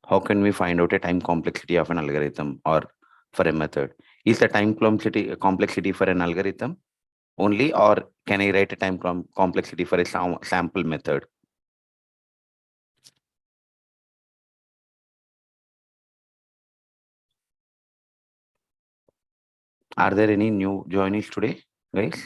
how can we find out a time complexity of an algorithm or for a method? Is the time complexity for an algorithm only, or can I write a time complexity for a sample method? Are there any new joinees today, guys?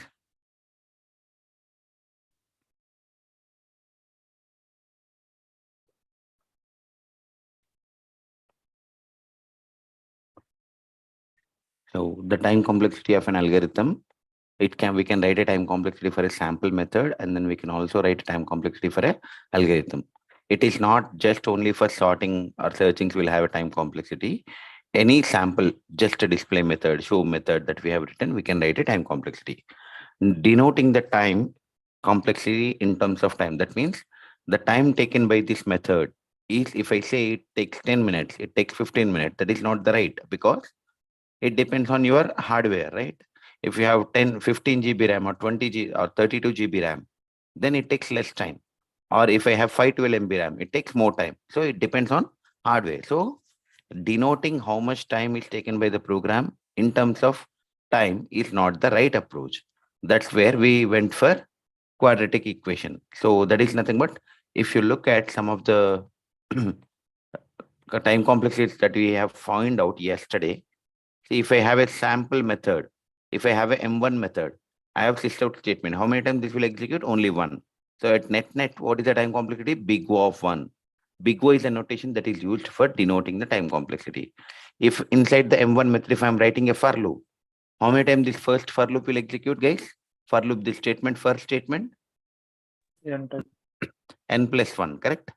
So the time complexity of an algorithm, we can write a time complexity for a sample method, and then we can also write a time complexity for a algorithm. It is not just only for sorting or searching will have a time complexity. Any sample, just a display method, show method that we have written, we can write a time complexity. Denoting the time complexity in terms of time. That means the time taken by this method is, if I say it takes 10 minutes, it takes 15 minutes, that is not the right, because it depends on your hardware, right? If you have 15 GB RAM or 20 GB or 32 GB RAM, then it takes less time. Or if I have 512 MB RAM, it takes more time. So it depends on hardware. So denoting how much time is taken by the program in terms of time is not the right approach. That's where we went for quadratic equation. So that is nothing but, if you look at some of the time complexities that we have found out yesterday. See, if I have a sample method, if I have a M1 method, I have sysout statement. How many times this will execute? Only one. So at net, what is the time complexity? Big O of 1. Big O is a notation that is used for denoting the time complexity. If inside the M1 method, if I'm writing a for loop, how many times this first for loop will execute, guys? For loop, this statement, first statement? N plus 1, correct?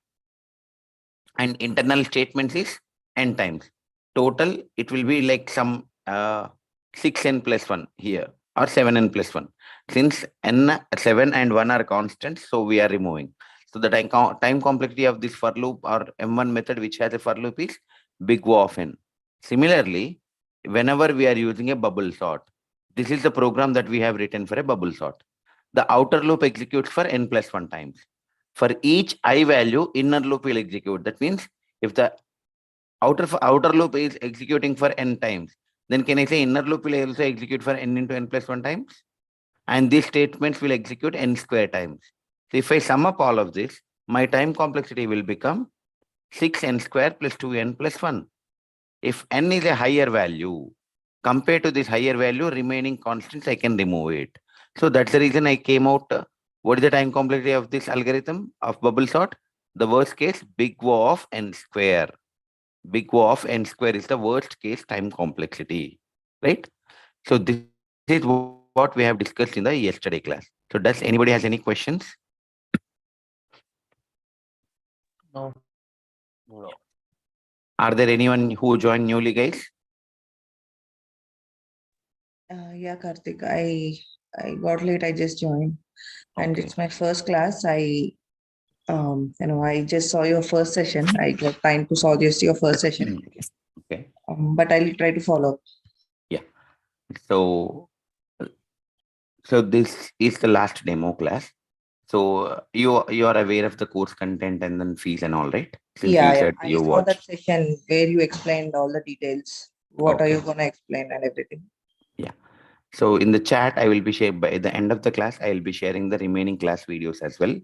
And internal statements is n times. Total, it will be like some 6n plus 1 here, or 7n plus 1. Since n, 7 and 1 are constants, so we are removing. So the time complexity of this for loop or M1 method which has a for loop is big O of n. Similarly, whenever we are using a bubble sort, this is the program that we have written for a bubble sort. The outer loop executes for n plus 1 times. For each I value, inner loop will execute. That means if the outer loop is executing for n times, then can I say inner loop will also execute for n into n plus 1 times? And these statements will execute n square times. So if I sum up all of this, my time complexity will become 6n square plus 2n plus 1. If n is a higher value, compared to this higher value, remaining constants, I can remove it. So that's the reason I came out. What is the time complexity of this algorithm of bubble sort? The worst case, big O of n square. Big O of n square is the worst case time complexity, right? So this is what we have discussed in the yesterday class. So does anybody has any questions? No. No. Are there anyone who joined newly, guys? Yeah, Karthik, I got late. I just joined, and Okay. it's my first class. I just saw your first session. I got time to saw just your first session. Okay. But I'll try to follow. Yeah. So this is the last demo class. So you are aware of the course content and then fees and all, right? Since you Yeah, said I you saw that watched. session where you explained all the details. What are you gonna explain and everything? Yeah. So in the chat, I will be sharing by the end of the class. I will be sharing the remaining class videos as well,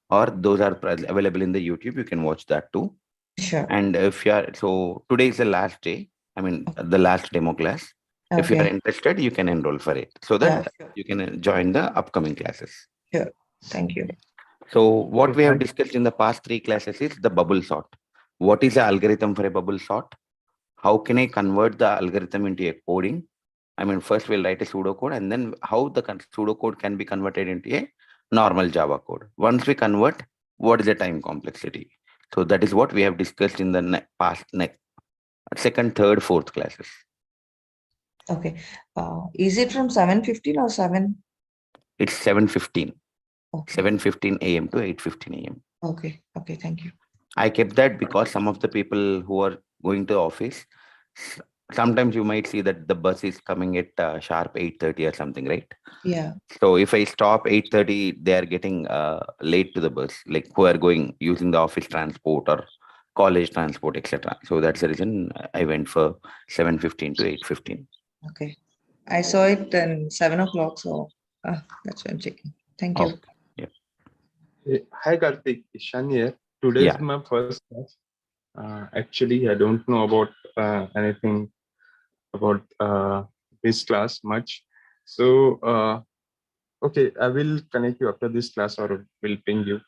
or those are available in the YouTube. You can watch that too. Sure. And if you are, so today is the last day. I mean, the last demo class. If you are Okay. interested, you can enroll for it so that Sure. you can join the upcoming classes. Sure. Thank you. So what we have discussed in the past 3 classes is the bubble sort. What is the algorithm for a bubble sort? How can I convert the algorithm into a coding? I mean, first we'll write a pseudocode, and then how the pseudocode can be converted into a normal Java code. Once we convert, what is the time complexity? So that is what we have discussed in the past second, third, fourth classes. Okay. Is it from 7:15 or 7? It's 7:15. Okay. 7:15 a.m. to 8:15 a.m. Okay. Okay. Thank you. I kept that because some of the people who are going to office, sometimes you might see that the bus is coming at sharp 8:30 or something, right? Yeah. So if I stop 8:30, they are getting late to the bus, like who are going using the office transport or college transport, etc. So that's the reason I went for 7:15 to 8:15. Okay. I saw it in 7 o'clock, so that's why I'm checking. Thank you. Yeah. Hi Karthik, Ishan here. Today Yeah. is my first class. Actually, I don't know about anything about this class much. So, okay, I will connect you after this class or will ping you.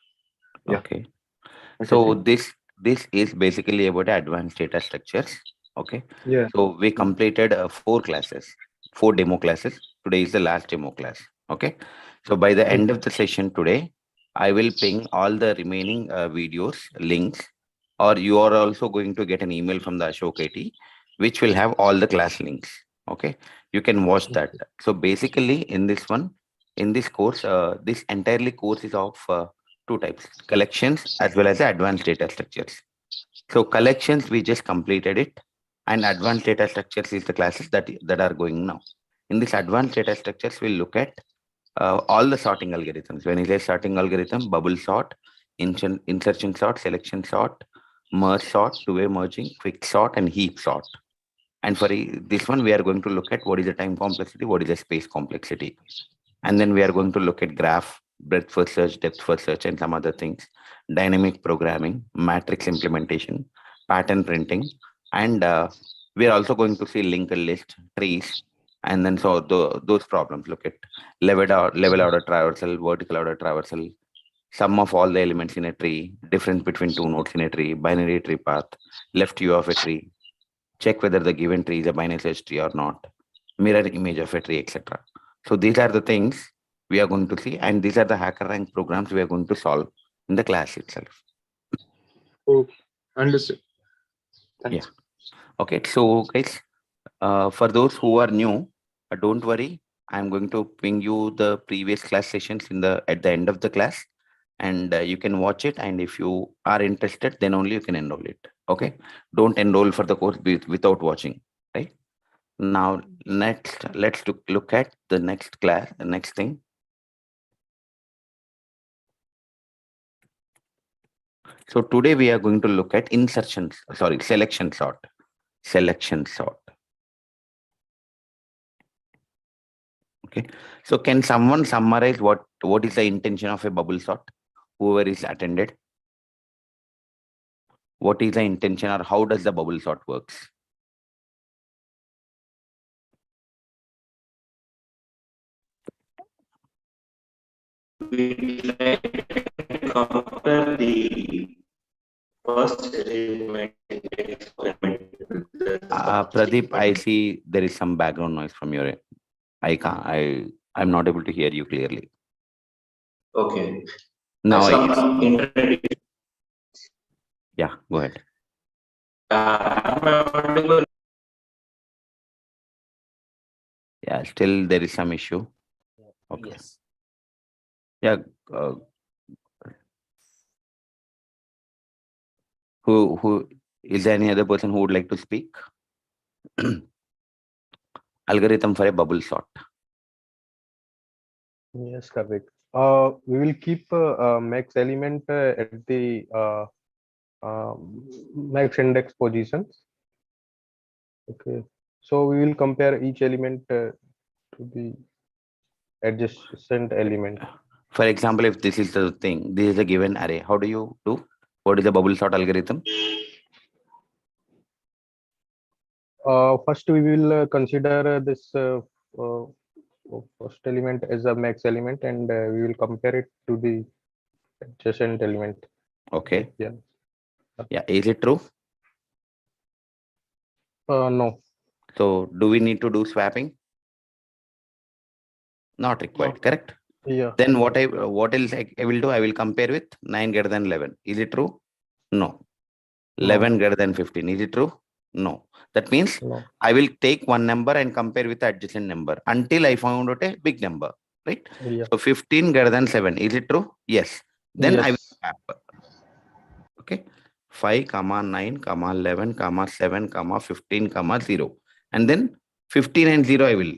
Yeah. Okay. Okay, So thank this is basically about advanced data structures. Okay. Yeah. So we completed 4 classes, 4 demo classes. Today is the last demo class. Okay. So by the end of the session today, I will ping all the remaining videos, links, or you are also going to get an email from the Ashok IT, which will have all the class links. Okay. You can watch that. So basically in this one, in this course, this entirely course is of 2 types, collections as well as the advanced data structures. So collections, we just completed it, and advanced data structures is the classes that are going now. In this advanced data structures, we'll look at all the sorting algorithms. When you say sorting algorithm, bubble sort, insertion sort, selection sort, merge sort, two-way merging, quick sort, and heap sort. And for this one, we are going to look at what is the time complexity, what is the space complexity. And then we are going to look at graph, breadth first search, depth first search, and some other things, dynamic programming, matrix implementation, pattern printing, and we are also going to see linked list, trees, and then so those problems. Look at level order traversal, vertical order traversal, sum of all the elements in a tree, difference between 2 nodes in a tree, binary tree path, left view of a tree, check whether the given tree is a binary search tree or not, mirror image of a tree, etc. So these are the things we are going to see, and these are the hacker rank programs we are going to solve in the class itself. Oh, understood. Thanks. Yeah. Okay. So guys, for those who are new, don't worry. I'm going to ping you the previous class sessions at the end of the class, and you can watch it. And if you are interested, then only you can enroll it. Okay. Don't enroll for the course without watching. Right. Now, next, let's look at the next class, the next thing. So today we are going to look at selection sort. Selection sort. Okay. So can someone summarize what is the intention of a bubble sort? Whoever is attended. What is the intention, or how does the bubble sort works? We try to compare the first element in the experiment. Pradeep, I see there is some background noise from your end. I'm not able to hear you clearly. Okay. Now Some introduction. Yeah, go ahead. Yeah, still there is some issue. Okay. Yes. Yeah. Who is there any other person who would like to speak? Algorithm for a bubble sort. Yes, correct. We will keep max element at the max index positions. Okay. So we will compare each element to the adjacent element. For example, if this is the thing, this is a given array. How do you do? What is the bubble sort algorithm? First, we will consider this first element as a max element, and we will compare it to the adjacent element. Okay. Yeah. Yeah. Is it true? No. So do we need to do swapping? Not required, correct? Yeah. Then what else I will do? I will compare with 9 greater than 11. Is it true? No. 11 greater than 15. Is it true? No. That means No. I will take one number and compare with the adjacent number until I found out a big number, right? Yeah. So 15 greater than 7. Is it true? Yes. Then I will Yes. swap. Okay. 5, 9, 11, 7, 15, 0. And then 15 and 0 I will.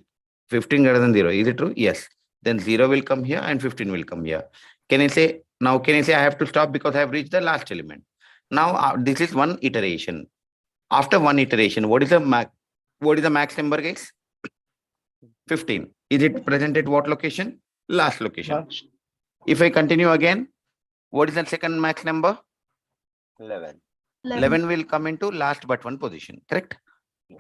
15 greater than 0. Is it true? Yes. Then 0 will come here and 15 will come here. Can I say I have to stop because I have reached the last element? Now this is one iteration. After one iteration, what is the max number, guys? 15. Is it present at what location? Last location. If I continue again, what is the second max number? 11. 11 will come into last but one position, correct?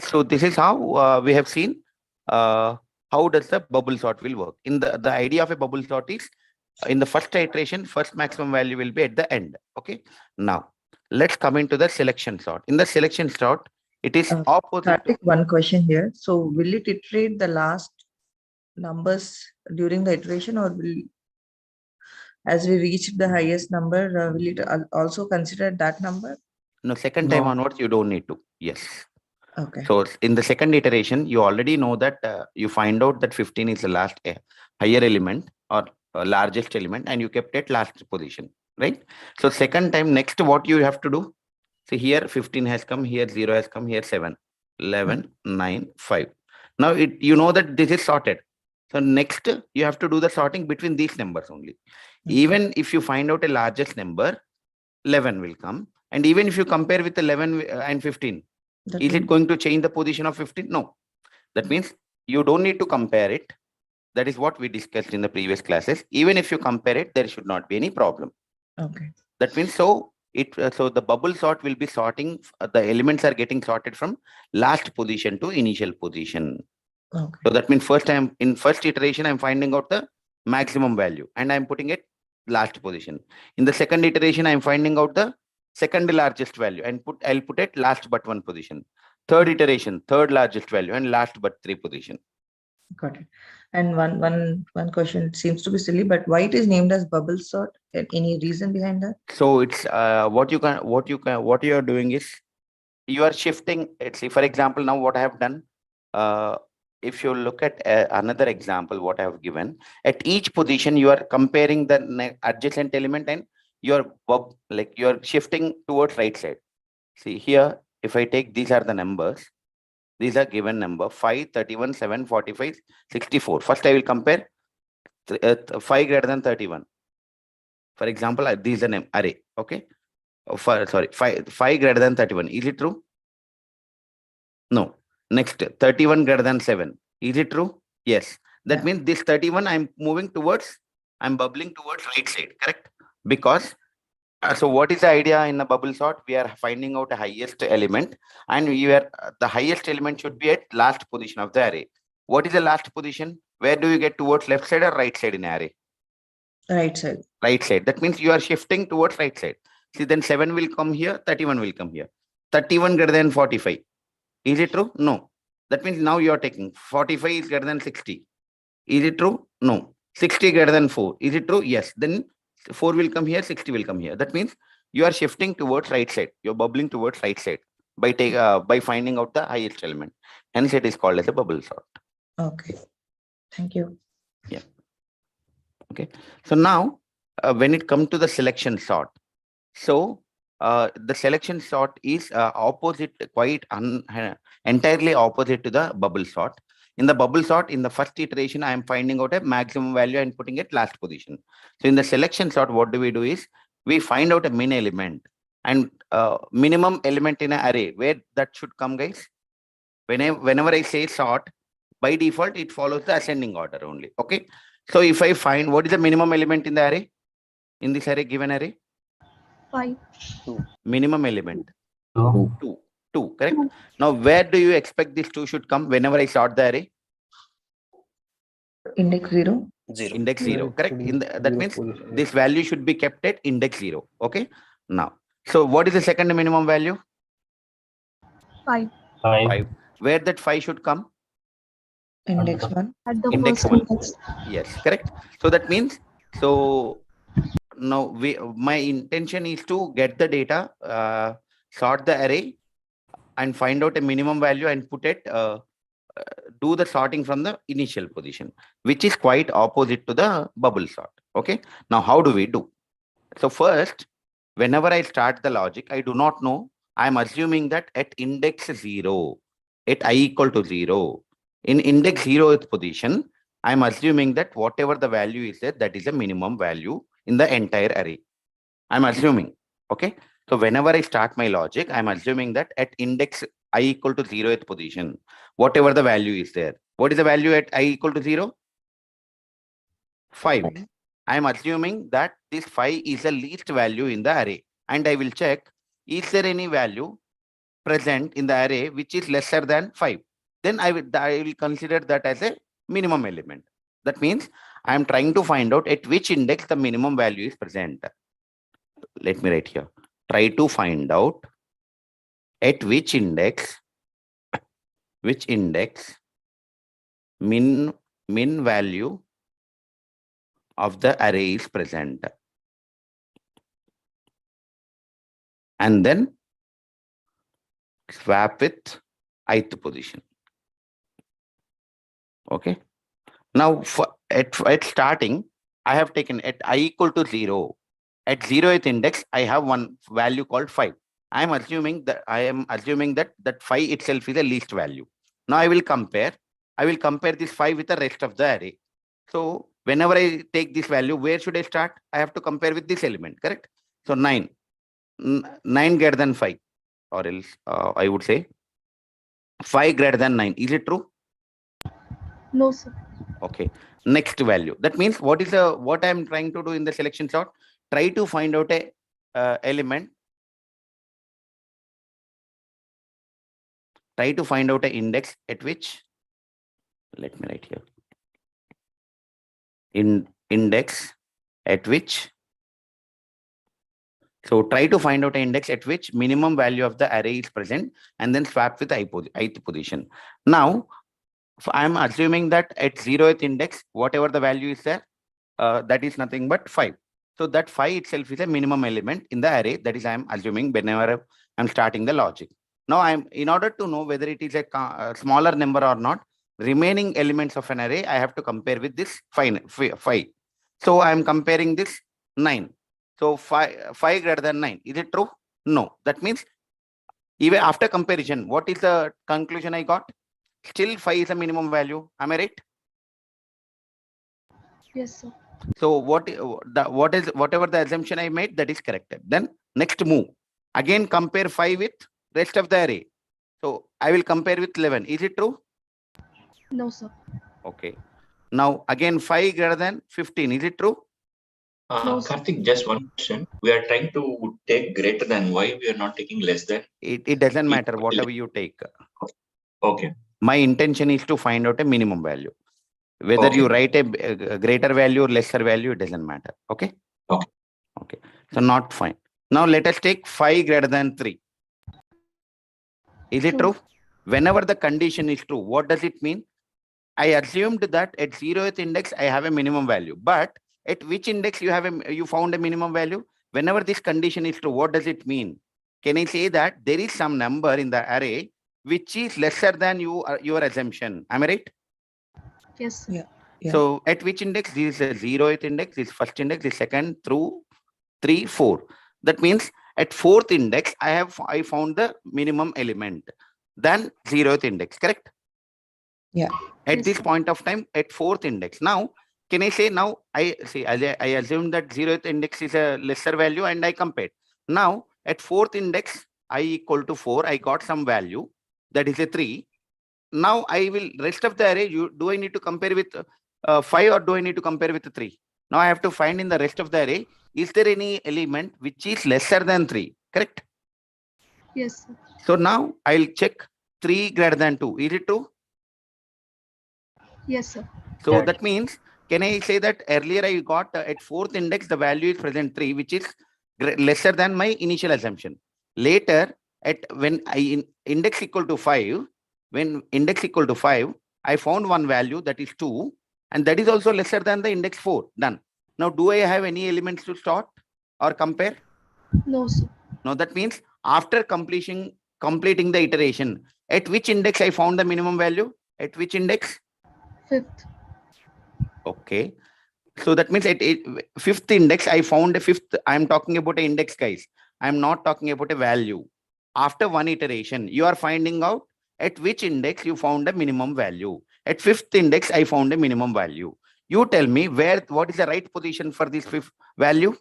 So this is how we have seen how does the bubble sort will work. In the idea of a bubble sort is in the first iteration, first maximum value will be at the end. Okay. Now let's come into the selection sort. In the selection sort, it is opposite. Karthik, one question here. So will it iterate the last numbers during the iteration, or will, as we reach the highest number, will it also consider that number? No, second time onwards, you don't need to. Yes. Okay. So in the second iteration, you already know that you find out that 15 is the last higher element or largest element, and you kept it last position, right? So second time, next what you have to do? See here 15 has come, here 0 has come, here 7, 11, 9, 5. Now you know that this is sorted. So next you have to do the sorting between these numbers only. Even if you find out a largest number, 11 will come. And even if you compare with 11 and 15, is it going to change the position of 15? No. That means you don't need to compare it. That is what we discussed in the previous classes. Even if you compare it, there should not be any problem. Okay. That means so the bubble sort will be sorting. The elements are getting sorted from last position to initial position. Okay. So that means first iteration, I'm finding out the maximum value and I'm putting it last position. In the second iteration, I'm finding out the second largest value and I'll put it last but one position. Third iteration, third largest value and last but three position. Got it. And one question seems to be silly, but why it is named as bubble sort? Any reason behind that? So it's what you are doing is you are shifting. Let's see, for example, now what I have done. If you look at another example, what I have given, at each position you are comparing the adjacent element and you're shifting towards right side. See here, if I take these are the numbers, these are given number 5, 31, 7, 45, 64. First I will compare 5 greater than 31. For example, these are an array. Okay. 5 greater than 31. Is it true? No. Next, 31 greater than 7. Is it true? Yes. That means this 31, I'm bubbling towards right side, correct? Because, so what is the idea in the bubble sort? We are finding out a highest element and the highest element should be at last position of the array. What is the last position? Where do you get towards left side or right side in array? Right side. Right side. That means you are shifting towards right side. See, then 7 will come here, 31 will come here. 31 greater than 45. Is it true? No. That means now you are taking 45 is greater than 60. Is it true? No. 60 greater than 4. Is it true? Yes. Then 4 will come here, 60 will come here. That means you are shifting towards right side. You're bubbling towards right side by finding out the highest element. Hence it is called as a bubble sort. Okay. Thank you. Yeah. Okay. So now when it comes to the selection sort, so the selection sort is opposite, entirely opposite to the bubble sort. In the bubble sort, in the first iteration, I am finding out a maximum value and putting it last position. So in the selection sort, what do is we find out a min element and minimum element in an array. Where that should come, guys? Whenever I say sort, by default, it follows the ascending order only. Okay. So if I find what is the minimum element in the array, in this array, given array? 5. Minimum element. 2, correct? Now, where do you expect this 2 should come whenever I sort the array? Index 0. Index 0, correct? That means this value should be kept at index 0. Okay. Now, so what is the second minimum value? 5. 5. Where that 5 should come? Index 1. At the Index first 1. index. Yes, correct. So that means, so now my intention is to get the data, sort the array and find out a minimum value and put it, do the sorting from the initial position, which is quite opposite to the bubble sort. Okay. Now, how do we do? So first, whenever I start the logic, I do not know. I'm assuming that at index 0, at I equal to 0, in index 0th position, I'm assuming that whatever the value is there, that is a minimum value in the entire array. I'm assuming. Okay. So whenever I start my logic, I'm assuming that at index I equal to 0th position, whatever the value is there. What is the value at I equal to 0? 5. I'm assuming that this 5 is the least value in the array. And I will check, is there any value present in the array which is lesser than 5? Then I will consider that as a minimum element. That means I am trying to find out at which index the minimum value is present. Let me write here. Try to find out at which index min value of the array is present. And then swap with ith position. Okay. Now at starting, I have taken at I equal to 0. At 0th index, I have one value called 5. I am assuming that that 5 itself is the least value. Now I will compare this 5 with the rest of the array. So whenever I take this value, where should I start? I have to compare with this element, correct? So 9 greater than 5, or else I would say 5 greater than 9. Is it true? No, sir. Okay. Next value. That means what I am trying to do in the selection sort? Try to find out a element. Try to find out an index at which, let me write here. Index at which. So try to find out an index at which minimum value of the array is present and then swap with ith position. Now, I'm assuming that at 0th index, whatever the value is there, that is nothing but 5. So that 5 itself is a minimum element in the array. That is, I'm assuming whenever I'm starting the logic. Now, in order to know whether it is a smaller number or not, remaining elements of an array, I have to compare with this 5. So I'm comparing this 9. So 5 greater than 9. Is it true? No. That means even after comparison, what is the conclusion I got? Still 5 is a minimum value. Am I right? Yes, sir. So whatever the assumption I made, that is corrected. Then next move. Again compare 5 with rest of the array. So I will compare with 11. Is it true? No, sir. Okay. Now again 5 greater than 15. Is it true? No, sir. Karthik, just one question. We are trying to take greater than. Why we are not taking less than? It doesn't matter whatever you take. Okay. My intention is to find out a minimum value. Whether you write a greater value or lesser value, it doesn't matter. Okay. Okay. Okay. So not fine. Now let us take 5 greater than 3. Is it true? Whenever the condition is true, what does it mean? I assumed that at 0th index, I have a minimum value. But at which index you found a minimum value? Whenever this condition is true, what does it mean? Can I say that there is some number in the array which is lesser than your assumption? Am I right? Yes, sir. Yeah. Yeah. So at which index? This is a 0th index, this first index, this second through 3, 4. That means at 4th index, I found the minimum element than 0th index, correct? Yeah. At Yes, this sir. point of time, at 4th index. Now, can I say now, I assume that 0th index is a lesser value and I compared. Now, at 4th index, I equal to 4, I got some value, that is a 3. Now, rest of the array, do I need to compare with 5 or do I need to compare with 3? Now, I have to find in the rest of the array, is there any element which is lesser than 3, correct? Yes, sir. So now, I'll check 3 greater than 2. Is it true? Yes, sir. So that means, can I say that earlier I got at 4th index, the value is present 3, which is lesser than my initial assumption. Later, when index equal to 5, I found one value that is 2, and that is also lesser than the index 4. Done. Now, do I have any elements to sort or compare? No, sir. Now, that means after completing the iteration, at which index I found the minimum value? At which index? 5th. Okay. So that means at 5th index, I found a 5th. I'm talking about an index, guys. I'm not talking about a value. After one iteration, you are finding out at which index you found a minimum value. At 5th index, I found a minimum value. You tell me what is the right position for this 5th value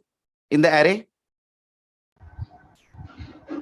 in the array?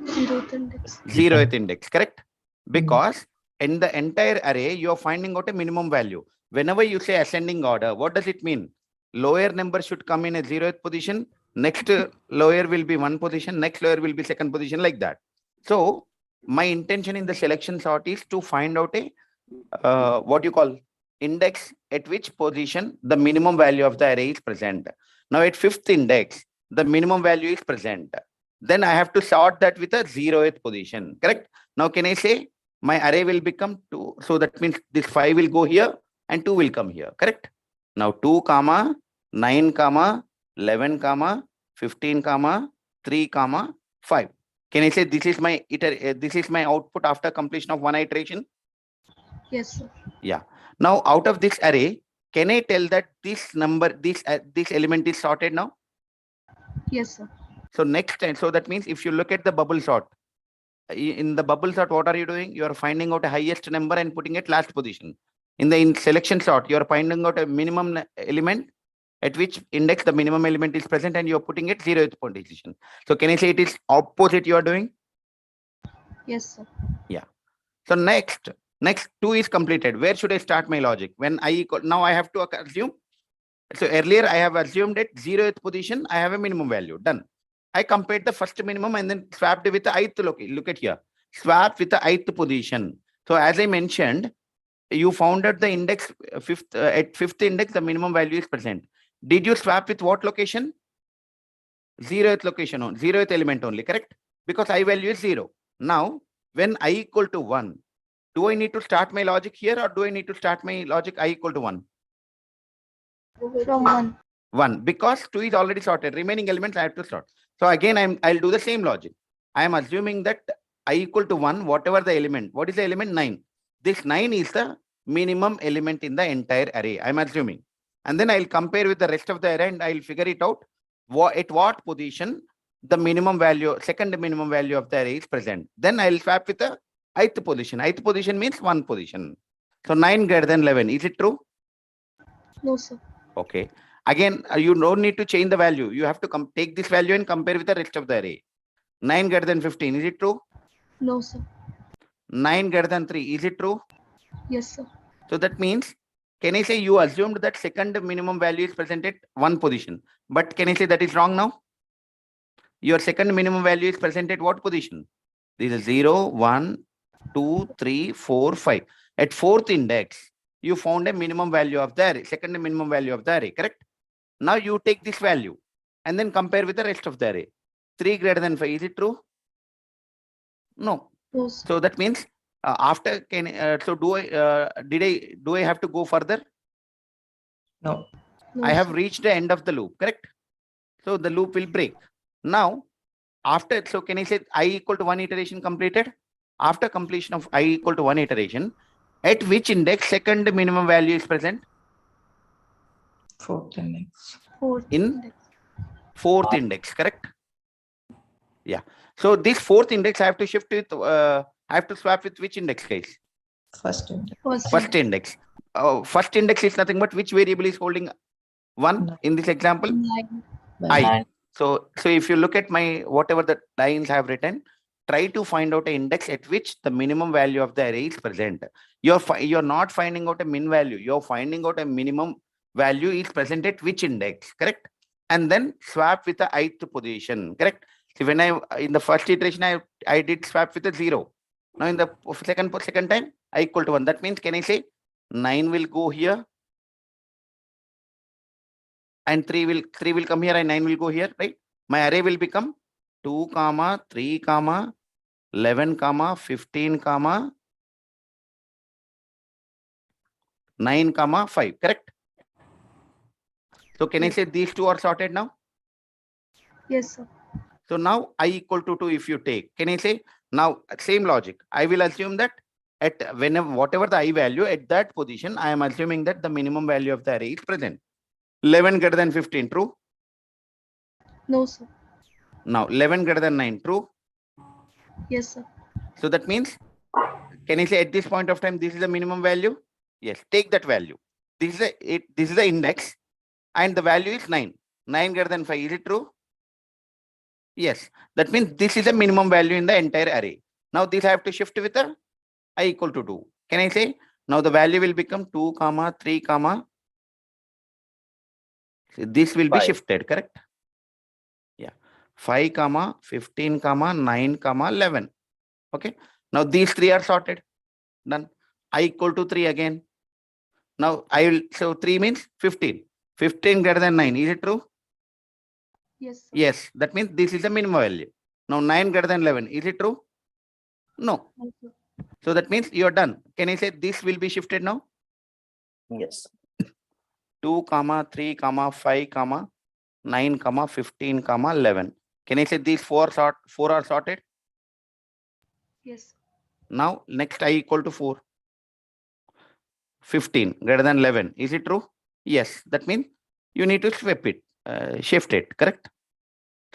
Zeroth index. 0th index, correct? Because in the entire array, you are finding out a minimum value. Whenever you say ascending order, what does it mean? Lower number should come in a 0th position. Next lower will be 1 position. Next lower will be 2nd position, like that. So my intention in the selection sort is to find out a what you call index at which position the minimum value of the array is present. Now at 5th index, the minimum value is present. Then I have to sort that with a 0th position, correct? Now can I say my array will become 2? So that means this 5 will go here and 2 will come here, correct? Now 2 comma 9 comma 11 comma 15 comma 3 comma 5. Can I say this is my this is my output after completion of one iteration? Yes, sir. Yeah. Now out of this array, can I tell that this number, this element is sorted now? Yes, sir. So next time, so that means if you look at the bubble sort, in the bubble sort, what are you doing? You are finding out a highest number and putting it last position. In the selection sort, you are finding out a minimum element at which index the minimum element is present and you are putting it 0th position. So can I say it is opposite you are doing? Yes, sir. Yeah. So next 2 is completed. Where should I start my logic? When I equal, now I have to assume. So earlier I have assumed at 0th position, I have a minimum value. Done. I compared the first minimum and then swapped with the ith. Look at here. Swap with the ith position. So as I mentioned, you found out the index at 5th index, the minimum value is present. Did you swap with what location? 0th location on 0th element only, correct? Because I value is 0. Now, when I equal to 1, do I need to start my logic here or do I need to start my logic I equal to 1? From 1. 1, because 2 is already sorted. Remaining elements I have to sort. So again, I'll do the same logic. I am assuming that I equal to 1, whatever the element. What is the element? 9. This 9 is the minimum element in the entire array. I'm assuming. And then I'll compare with the rest of the array and I'll figure it out at what position the minimum value, second minimum value of the array is present. Then I'll swap with the ith position. Ith position means 1 position. So 9 greater than 11. Is it true? No, sir. Okay. Again, you don't need to change the value. You have to take this value and compare with the rest of the array. 9 greater than 15. Is it true? No, sir. 9 greater than 3. Is it true? Yes, sir. So that means, can I say you assumed that second minimum value is present at 1 position? But can I say that is wrong now? Your second minimum value is present at what position? This is 0, 1, 2, 3, 4, 5. At 4th index, you found a minimum value of the array, second minimum value of the array, correct? Now you take this value and then compare with the rest of the array. 3 greater than 5, is it true? No. No, sir. So that means after so do I have to go further? No. No, I have sir. reached the end of the loop, correct? So the loop will break. Now, after, so can I say I equal to 1 iteration completed? After completion of I equal to 1 iteration, at which index second minimum value is present? 4th index. 4th In index. 4th index, correct? Yeah. So this 4th index I have to shift with, I have to swap with which index, guys? First index. First index. First index is nothing but which variable is holding 1 Nine. in this example? 9. I. So if you look at my, whatever the lines I have written, try to find out an index at which the minimum value of the array is present. You're not finding out a min value. You're finding out a minimum value is present at which index, correct? And then swap with the ith position, correct? So when in the first iteration, I did swap with a 0. Now in the second time, I equal to 1. That means, can I say 9 will go here and 3 will come here and 9 will go here, right? My array will become 2 comma 3 comma 11 comma 15 comma 9 comma 5, correct? So can I say these two are sorted now? Yes, sir. So now I equal to 2 if you take, can I say now same logic? I will assume that at whatever the I value at that position, I am assuming that the minimum value of the array is present. 11 greater than 15, true? No, sir. Now 11 greater than 9, true? Yes, sir. So that means, can I say at this point of time, this is the minimum value? Yes, take that value. This is the index and the value is 9. 9 greater than 5, is it true? Yes, that means this is a minimum value in the entire array. Now this I have to shift with a I equal to 2. Can I say now the value will become 2 comma 3 comma, this will be 5. shifted, correct? Yeah, 5 comma 15 comma 9 comma 11. Okay, now these three are sorted. Done. I equal to 3 again. Now I will, so 3 means 15. 15 greater than 9. Is it true? Yes, sir. Yes, that means this is the minimum value. Now 9 greater than 11. Is it true? No. No, sir. So that means you are done. Can I say this will be shifted now? Yes. 2 comma 3 comma 5 comma 9 comma 15 comma 11. Can I say these four are sorted? Yes. Now next I equal to 4. 15 greater than 11. Is it true? Yes. That means you need to shift it, correct?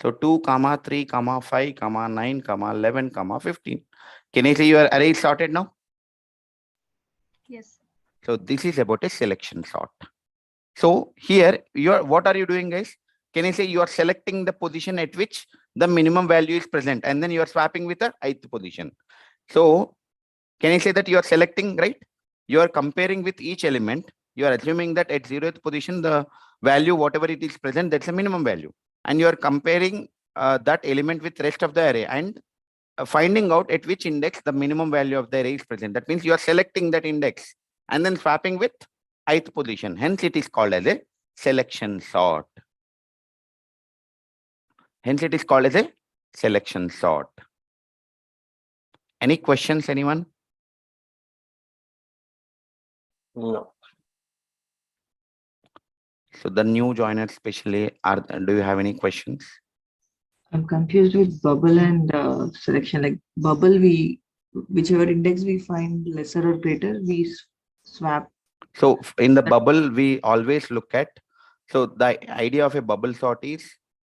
So 2 comma 3 comma 5 comma 9 comma 11 comma 15. Can I say your array is sorted now? Yes. So this is about a selection sort. So here what are you doing, guys? Can I say you are selecting the position at which the minimum value is present and then you are swapping with the ith position. So can I say that you are selecting, right? You are comparing with each element. You are assuming that at 0th position, the value, whatever it is present, that's a minimum value. And you are comparing that element with rest of the array and finding out at which index the minimum value of the array is present. That means you are selecting that index and then swapping with ith position. Hence, it is called as a selection sort. Hence, it is called as a selection sort. Any questions, anyone? No. So the new joiners especially, do you have any questions? I'm confused with bubble and selection. Like bubble, whichever index we find lesser or greater, we swap. So in the bubble, we always look at, so the idea of a bubble sort is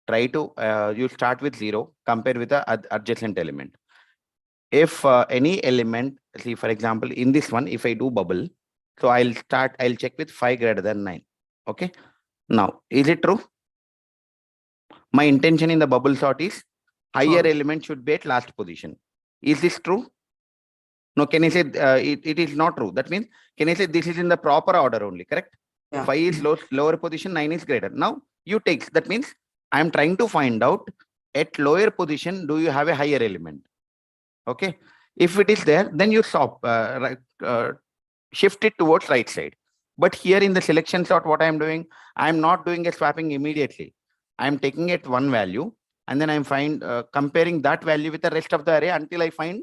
try to, you start with 0, compare with the adjacent element. If any element, see for example, in this one, if I do bubble, so I'll check with 5 greater than 9. Okay. Now, is it true? My intention in the bubble sort is higher False. element should be at last position. Is this true? No, can I say it is not true? That means, can I say this is in the proper order only, correct? Yeah. 5 is lower position, 9 is greater. Now you take, that means I am trying to find out at lower position, do you have a higher element? Okay. If it is there, then you shift it towards right side. But here in the selection sort, what I am doing, I am not doing a swapping immediately. I am taking it one value and then I'm comparing that value with the rest of the array until I find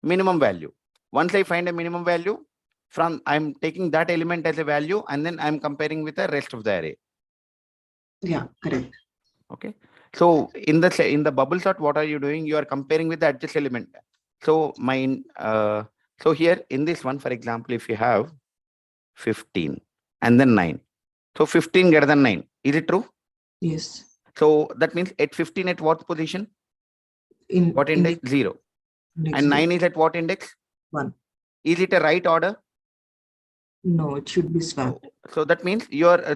minimum value. Once I find a minimum value, I'm taking that element as a value and then I'm comparing with the rest of the array. Yeah, correct. Okay. So in the bubble sort, what are you doing? You are comparing with the adjacent element. So so here in this one, for example, if you have 15 and then 9. So 15 greater than 9. Is it true? Yes. So that means at 15 at what position? What index? 0. And 9 is at what index? 1. Is it a right order? No, it should be swapped. So that means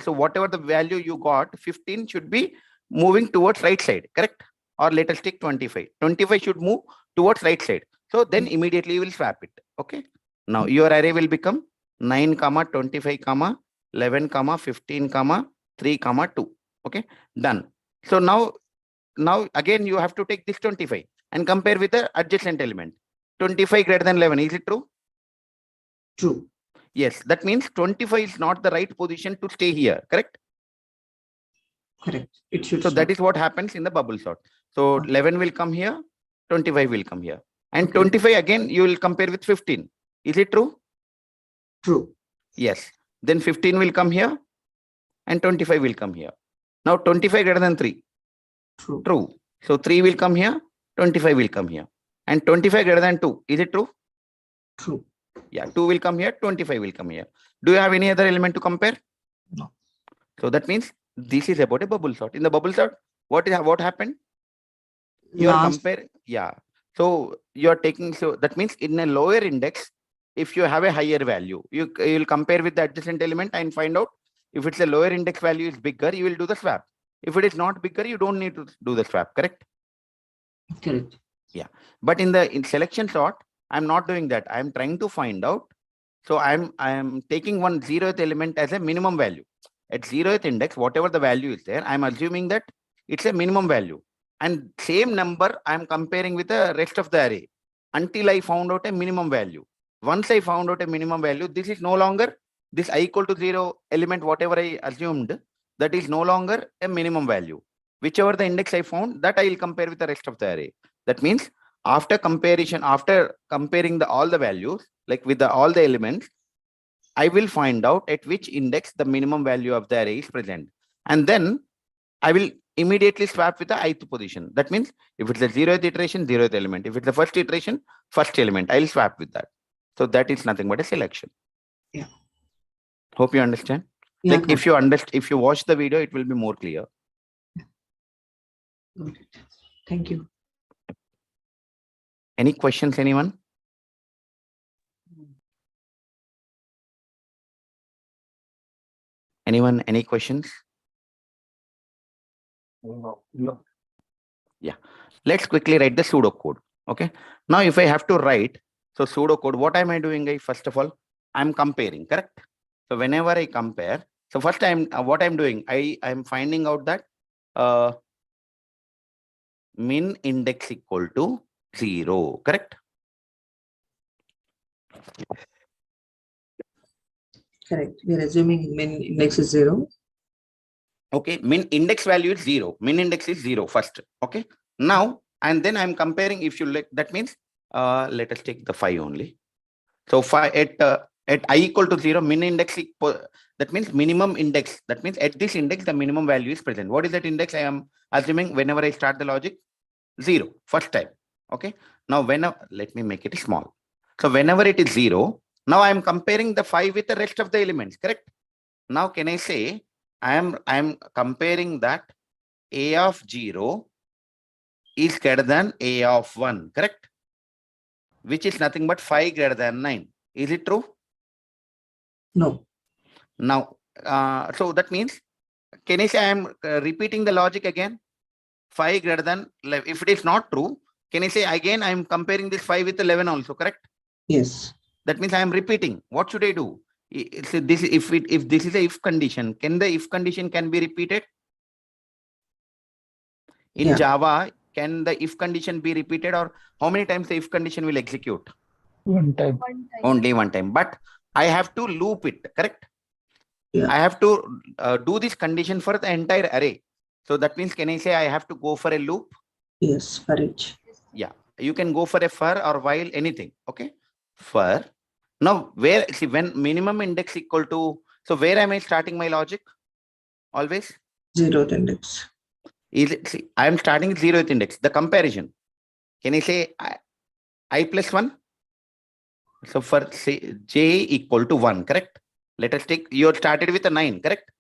so whatever the value you got, 15 should be moving towards right side, correct? Or let us take 25. 25 should move towards right side. So then immediately you will swap it. Okay. Now your array will become 9 comma 25 comma 11 comma 15 comma 3 comma 2. Okay. Done. So now again you have to take this 25 and compare with the adjacent element. 25 greater than 11. Is it true? True. Yes. That means 25 is not the right position to stay here. Correct. Correct. It should. So that is what happens in the bubble sort. So 11 will come here, 25 will come here. And 25 again, you will compare with 15. Is it true? True. Yes. Then 15 will come here and 25 will come here. Now 25 greater than 3. True. True. So 3 will come here, 25 will come here. And 25 greater than 2. Is it true? True. Yeah, 2 will come here, 25 will come here. Do you have any other element to compare? No. So that means this is about a bubble sort. In the bubble sort, what happened? You are comparing. Yeah. So you are taking, so that means in a lower index, if you have a higher value, you will compare with the adjacent element and find out if it's a lower index value is bigger, you will do the swap. If it is not bigger, you don't need to do the swap, correct? Correct. But in selection sort, I'm not doing that. I'm trying to find out. So I'm taking one 0th element as a minimum value. At 0th index, whatever the value is there, I'm assuming that it's a minimum value. And same number I'm comparing with the rest of the array until I found out a minimum value. Once I found out a minimum value, this is no longer this I equal to 0 element, whatever I assumed, that is no longer a minimum value. Whichever the index I found, that I will compare with the rest of the array. That means after comparing all the values, like with all the elements, I will find out at which index the minimum value of the array is present. And then I will immediately swap with the ith position. That means if it's the 0th iteration, 0th element. If it's the first iteration, first element, I'll swap with that. So that is nothing but a selection. Yeah. Hope you understand. Yeah, Like if you watch the video, it will be more clear. got it. Thank you. Any questions, anyone? Anyone, any questions? No. No. Yeah. Let's quickly write the pseudocode. Okay. Now, if I have to write, so pseudocode, what am I doing? First of all, I'm comparing, correct? So whenever I compare, so first what I'm doing, I'm finding out that min index equal to 0, correct? Correct. We are assuming min index is 0. Okay, min index value is 0. Min index is 0 first. Okay. Now, and then I'm comparing, if you like, that means let us take the 5 only. So 5 at I equal to 0, min index that means minimum index. That means at this index, the minimum value is present. What is that index? I am assuming whenever I start the logic, 0 first time. Okay. Now let me make it small. So whenever it is 0, now I am comparing the 5 with the rest of the elements, correct? Now can I say I am comparing that a of 0 is greater than a of 1, correct? Which is nothing but 5 greater than 9. Is it true? No. Now, so that means, can I say I am repeating the logic again? 5 greater than 11. If it is not true, can I say again I am comparing this 5 with 11 also, correct? Yes. That means I am repeating. What should I do? If this is a if condition, can the if condition can be repeated? In Java, can the if condition be repeated, or how many times the if condition will execute? One time. One time. Only one time. But I have to loop it, correct? Yeah. I have to do this condition for the entire array. So that means, can I say I have to go for a loop? Yes, for each. Yeah. You can go for a for or while, anything. Okay. For. Now, when minimum index equal to, so where am I starting my logic? Always? 0th index. I am starting 0th index, the comparison. Can I say I plus 1? So for say j equal to 1, correct? Let us take, you started with a 9, correct?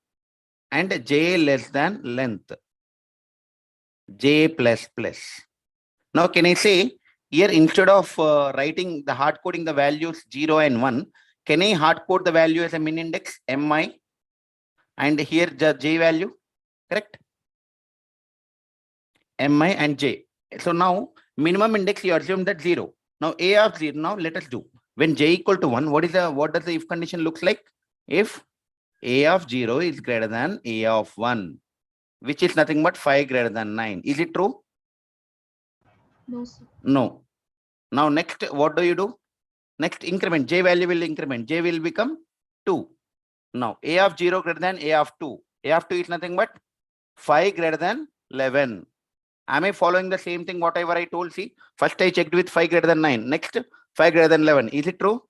And j less than length. J plus plus. Now, can I say here, instead of writing the hard coding the values 0 and 1, can I hard code the value as a min index mi and here the j value, correct? Mi and j. So now minimum index you assume that 0. Now a of 0. Now let us do, when j equal to 1, what does the if condition looks like? If a of 0 is greater than a of 1, which is nothing but 5 greater than 9. Is it true? No, sir. No. Now next, what do you do? Next increment, j value will increment. J will become 2. Now a of 0 greater than a of 2. A of 2 is nothing but 5 greater than 11. Am I following the same thing, whatever I told? See, first I checked with 5 greater than 9. Next, 5 greater than 11. Is it true?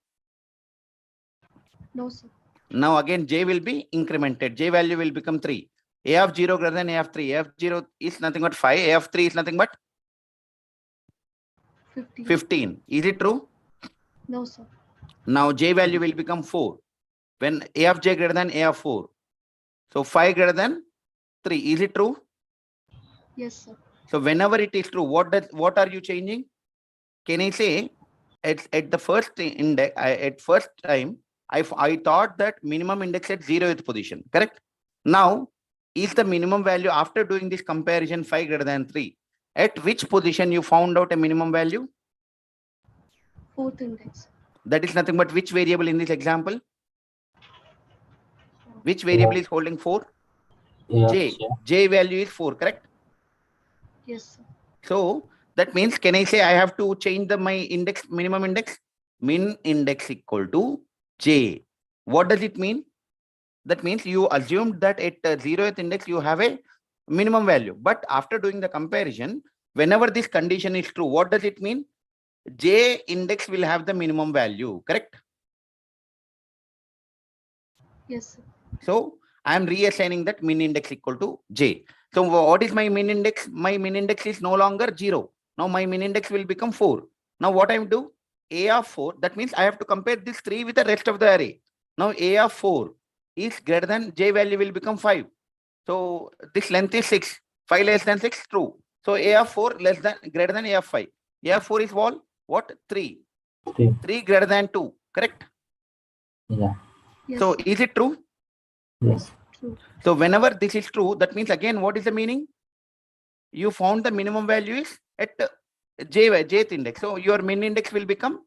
No, sir. Now again, j will be incremented. J value will become 3. A of 0 greater than a of 3. A of 0 is nothing but 5. A of 3 is nothing but 15. Is it true? No, sir. Now j value will become 4. When a of j greater than a of 4. So 5 greater than 3. Is it true? Yes, sir. So whenever it is true, what are you changing? Can I say at the first index, at first time, I thought that minimum index at 0th position, correct? Now, is the minimum value after doing this comparison 5 greater than 3? At which position you found out a minimum value? Fourth index. That is nothing but which variable in this example? Which variable is holding 4? J. J value is 4, correct? Yes, sir. So that means, can I say I have to change my index, minimum index? Min index equal to J. What does it mean? That means you assumed that at 0th index you have a minimum value. But after doing the comparison, whenever this condition is true, what does it mean? J index will have the minimum value, correct? Yes, sir. So I am reassigning that min index equal to J. So what is my min index? My min index is no longer 0. Now my min index will become 4. Now what I do? A of 4, that means I have to compare this 3 with the rest of the array. Now A of 4 is greater than J value will become 5. So this length is 6. 5 less than 6, true. So A of 4 less than greater than A of 5. A of 4 is what? 3. 3 greater than 2, correct? Yeah. Yes, So sir. is it true? Yes. True. So whenever this is true, that means again, what is the meaning? You found the minimum value is at jth index. So your min index will become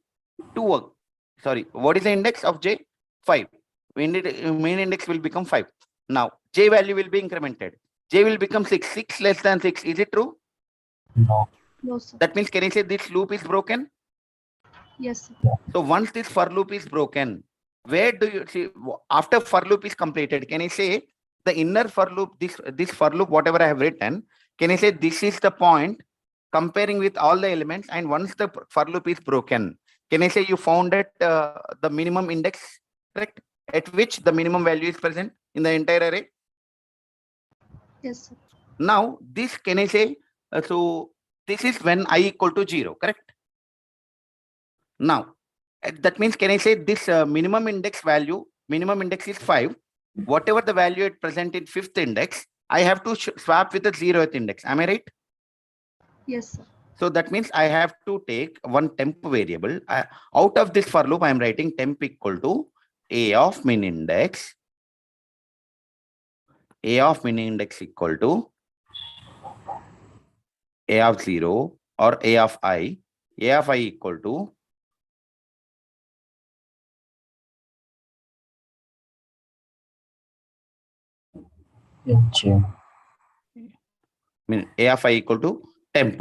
2. Sorry, what is the index of J? 5. Min index will become 5. Now J value will be incremented. J will become 6. 6 less than 6. Is it true? No. No, sir. That means, can I say this loop is broken? Yes, sir. So once this for loop is broken, where do you see after for loop is completed? Can I say the inner for loop, this for loop, whatever I have written, can I say this is the point comparing with all the elements, and once the for loop is broken, can I say you found it the minimum index, correct? At which the minimum value is present in the entire array. Yes, sir. Now this, can I say, so this is when I equal to 0, correct? Now that means, can I say this minimum index value, minimum index is 5. Whatever the value at present in 5th index, I have to swap with the 0th index. Am I right? Yes, sir. So that means I have to take one temp variable. Out of this for loop, I am writing temp equal to A of min index. A of min index equal to A of 0 or A of I. A of I equal to A of I equal to temp.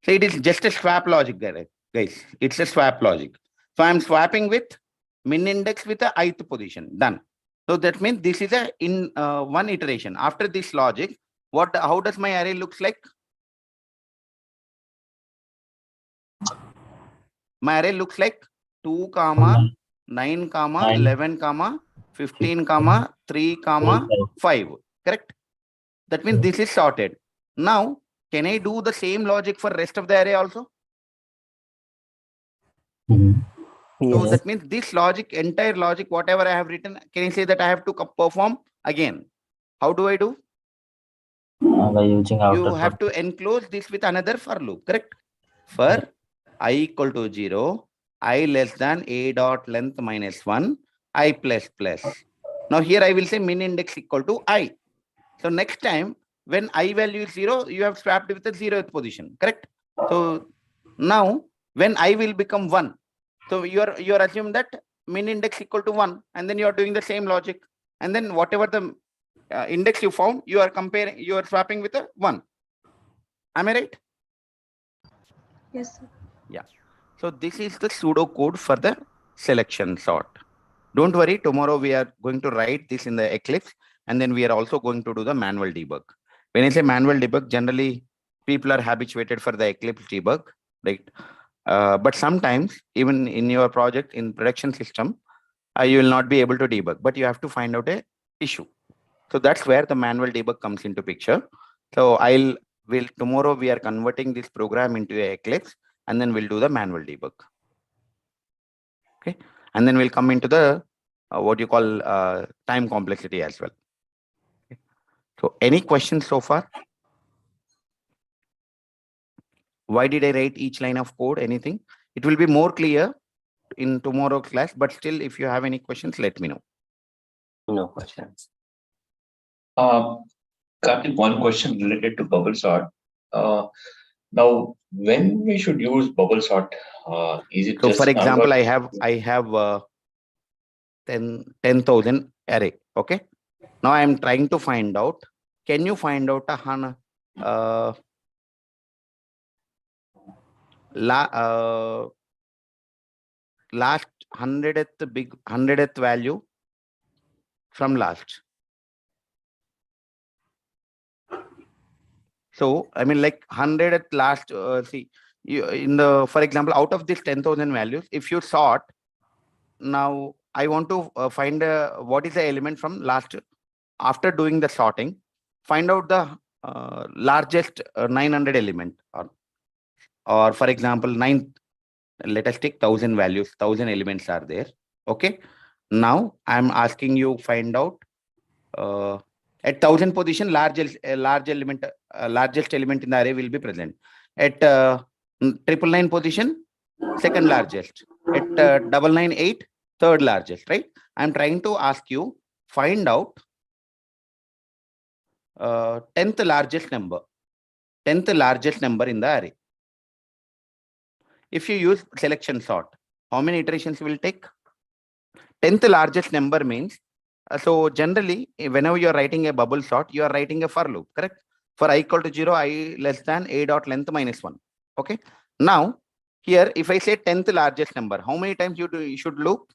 So it is just a swap logic, guys. It's a swap logic. So I'm swapping with min index with the ith position. Done. So that means this is a in one iteration. After this logic, how does my array looks like? My array looks like 2, 9, 11, 15, 3, 5. Correct? That means this is sorted. Now, can I do the same logic for rest of the array also? So that means this logic, entire logic, whatever I have written, can I say that I have to perform again? How do I do? By using You have to enclose this with another for loop, correct? For I equal to 0, I less than a dot length minus 1, I plus plus. Now here I will say min index equal to I. So next time when I value is 0, you have swapped with the 0th position, correct? So now when I will become 1, so you are assume that min index equal to 1, and then you are doing the same logic, and then whatever the index you found, you are comparing, you are swapping with a 1. Am I right? Yes, sir. Yeah. So this is the pseudo code for the selection sort. Don't worry, tomorrow we are going to write this in the Eclipse, and then we are also going to do the manual debug. When I say manual debug, generally people are habituated for the Eclipse debug, right? But sometimes even in your project in production system, you will not be able to debug, but you have to find out a issue. So that's where the manual debug comes into picture. So tomorrow we are converting this program into a Eclipse, and then we'll do the manual debug. Okay, and then we'll come into the what you call time complexity as well. Okay. So any questions so far? Why did I write each line of code? Anything? It will be more clear in tomorrow class, but still, if you have any questions, let me know. No questions. Karthik, one question related to bubble sort. Now, when we should use bubble sort? Is it So just for example, number? I have 10,000 array. Okay. Now I am trying to find out. Can you find out a last 100th value from last? So I mean, like 100th last. See, you in the, for example, out of this 10,000 values, if you sort, now I want to find what is the element from last. After doing the sorting, find out the largest 900 element, or for example, let us take 1,000 values, 1,000 elements are there. Okay. Now I'm asking you find out at 1,000 position, largest element, largest element in the array will be present. At 999 position, second largest. At 998, third largest, right? I'm trying to ask you find out 10th largest number, 10th largest number in the array. If you use selection sort, how many iterations will take? 10th largest number means, so generally, whenever you are writing a bubble sort, you are writing a for loop, correct? For I equal to 0, I less than a dot length minus 1. Okay. Now, here, if I say 10th largest number, how many times you should loop?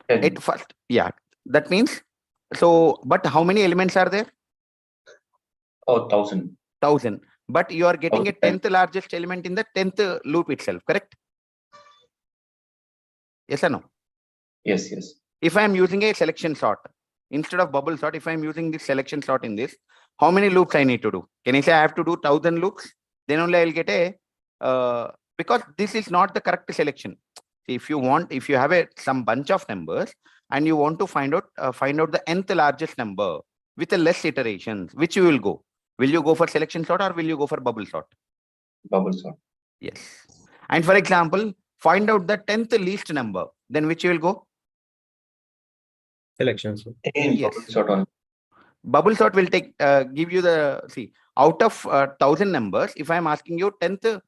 10. At first. Yeah. That means, so, but how many elements are there? Oh, 1,000. 1,000. But you are getting a 1000. 10th largest element in the 10th loop itself, correct? Yes or no? Yes, yes. If I am using a selection sort, instead of bubble sort, if I am using this selection sort in this, how many loops I need to do? Can I say I have to do 1,000 loops? Then only I will get a, because this is not the correct selection. If you want, if you have some bunch of numbers and you want to find out the nth largest number with a less iterations, which you will go? Will you go for selection sort or will you go for bubble sort? Bubble sort. Yes. And for example, find out the 10th least number, then which you will go? Selection. So Again, Yes. bubble sort on. Bubble sort will take give you the, see, out of 1,000 numbers, if I am asking you 10th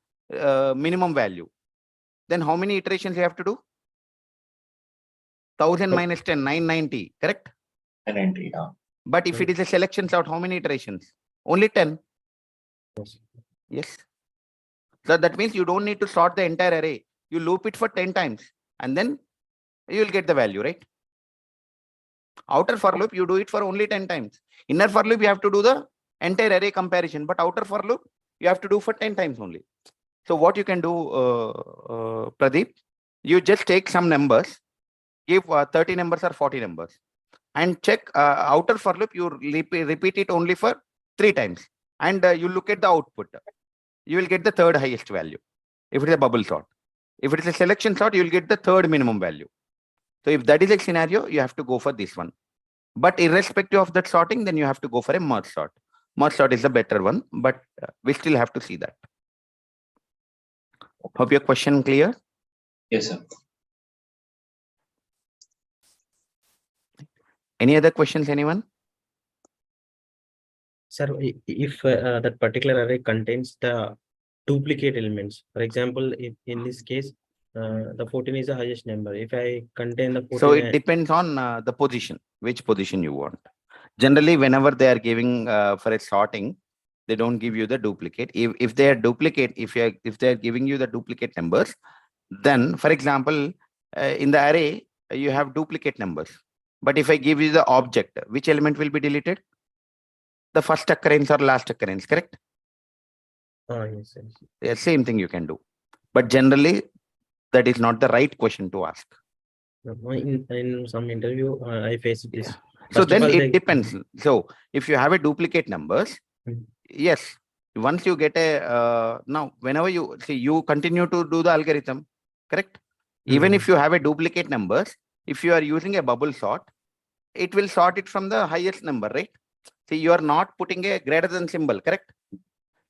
minimum value, then how many iterations you have to do? 1,000 minus 10, 990, correct? 990, yeah. But if it is a selection sort, how many iterations? Only 10. yes. Yes. So that means you don't need to sort the entire array. You loop it for 10 times and then you will get the value, right? Outer for loop, you do it for only 10 times. Inner for loop, you have to do the entire array comparison, but outer for loop, you have to do for 10 times only. So what you can do, Pradeep, you just take some numbers, give 30 numbers or 40 numbers, and check outer for loop, you repeat it only for 3 times. And you look at the output. You will get the third highest value. If it is a bubble sort. If it is a selection sort, you will get the third minimum value. So if that is a scenario, you have to go for this one. But irrespective of that sorting, then you have to go for a merge sort. Merge sort is the better one, but we still have to see that. Hope your question clear. Yes, sir. Any other questions, anyone? Sir, if that particular array contains the duplicate elements, for example, if in this case, the 14 is the highest number. If I contain the 14, so it depends on the position, which position you want. Generally, whenever they are giving for a sorting, they don't give you the duplicate. If they are duplicate, if they are giving you the duplicate numbers, then for example, in the array, you have duplicate numbers. But if I give you the object, which element will be deleted? The first occurrence or last occurrence, correct? yes, yes. Yeah, same thing you can do. But generally, that is not the right question to ask. In some interview, I faced this. So First then of all, it depends. So if you have a duplicate numbers, Mhm. yes, once you get a, now whenever you see, you continue to do the algorithm, correct? Even if you have a duplicate numbers, if you are using a bubble sort, it will sort it from the highest number, right? See, you are not putting a greater than symbol, correct?